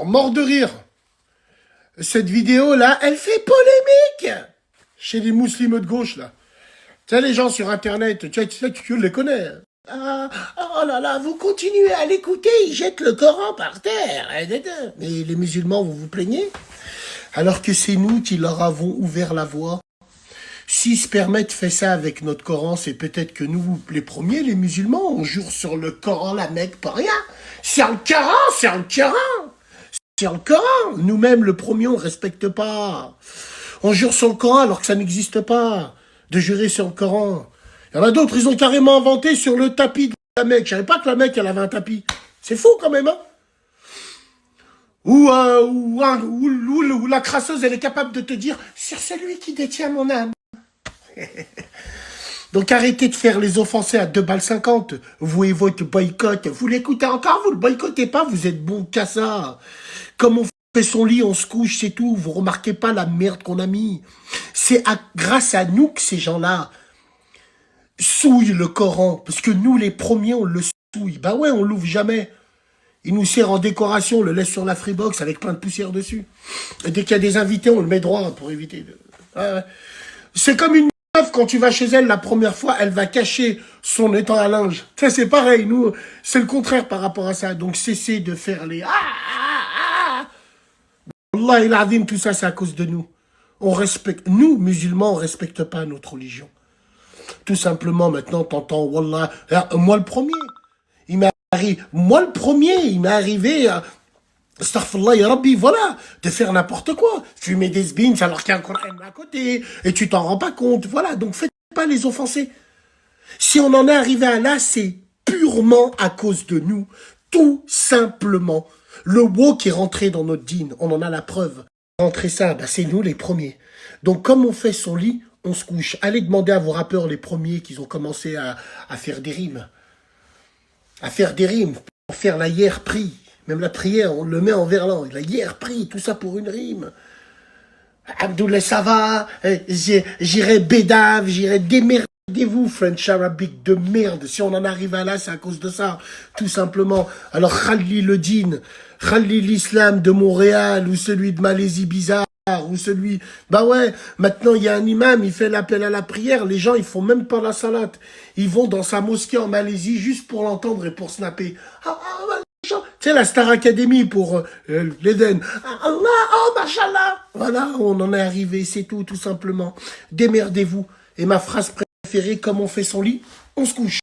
mort de rire. Cette vidéo-là, elle fait polémique chez les musulmans de gauche, là. Tu sais, les gens sur Internet, tu les connais. Ah, oh là là, vous continuez à l'écouter, ils jettent le Coran par terre. Mais les musulmans, vous vous plaignez? Alors que c'est nous qui leur avons ouvert la voie. S'ils se permettent de faire ça avec notre Coran, c'est peut-être que nous, les premiers, les musulmans, on jure sur le Coran, la Mecque, pas rien. C'est un Coran, c'est un Coran. C'est le Coran. Nous-mêmes, le premier, on ne respecte pas. On jure sur le Coran alors que ça n'existe pas, de jurer sur le Coran. Il y en a d'autres, ils ont carrément inventé sur le tapis de la Mecque. Je savais pas que la Mecque, elle avait un tapis. C'est fou quand même, hein. Ou la crasseuse, elle est capable de te dire « sur celui qui détient mon âme ». Donc arrêtez de faire les offensés à 2,50 balles. Vous et votre boycott. Vous l'écoutez encore, vous le boycottez pas, vous êtes bon qu'à ça. Comme on fait son lit, on se couche, c'est tout. Vous remarquez pas la merde qu'on a mis. C'est grâce à nous que ces gens-là souillent le Coran. Parce que nous, les premiers, on le souille. Bah ouais, on l'ouvre jamais. Il nous sert en décoration, on le laisse sur la Freebox avec plein de poussière dessus. Et dès qu'il y a des invités, on le met droit pour éviter de... C'est comme une meuf, quand tu vas chez elle la première fois, elle va cacher son étang à linge. Ça, c'est pareil, nous, c'est le contraire par rapport à ça. Donc, cessez de faire les... Allah il azim, tout ça, c'est à cause de nous. On respecte... Nous, musulmans, on respecte pas notre religion. Tout simplement, maintenant, t'entends, Wallah... Moi, le premier, il m'est arrivé... Moi, le premier, il m'est arrivé... Astaghfirullah ya Rabbi, voilà, de faire n'importe quoi. Fumer des sbins alors qu'il y a un Coran à côté, et tu t'en rends pas compte, voilà. Donc faites pas les offenser. Si on en est arrivé à là, c'est purement à cause de nous, tout simplement. Le woke est rentré dans notre dîne, on en a la preuve. Rentrer ça, bah c'est nous les premiers. Donc comme on fait son lit, on se couche. Allez demander à vos rappeurs les premiers qu'ils ont commencé à faire des rimes. À faire des rimes, pour faire la hier prie. Même la prière, on le met en verlan. La hier prie, tout ça pour une rime. Abdoulaye, ça va, j'irai bédave, j'irai démerdez-vous, French Arabic de merde. Si on en arrive à là, c'est à cause de ça, tout simplement. Alors, Khalil le Din, Khalil l'Islam de Montréal, ou celui de Malaisie bizarre, ou celui... Bah ouais, maintenant, il y a un imam, il fait l'appel à la prière, les gens, ils font même pas la salate. Ils vont dans sa mosquée en Malaisie juste pour l'entendre et pour snapper. Tu sais, la Star Academy pour l'Eden. Allah, oh, machallah. Voilà, on en est arrivé, c'est tout simplement. Démerdez-vous. Et ma phrase préférée, comme on fait son lit, on se couche.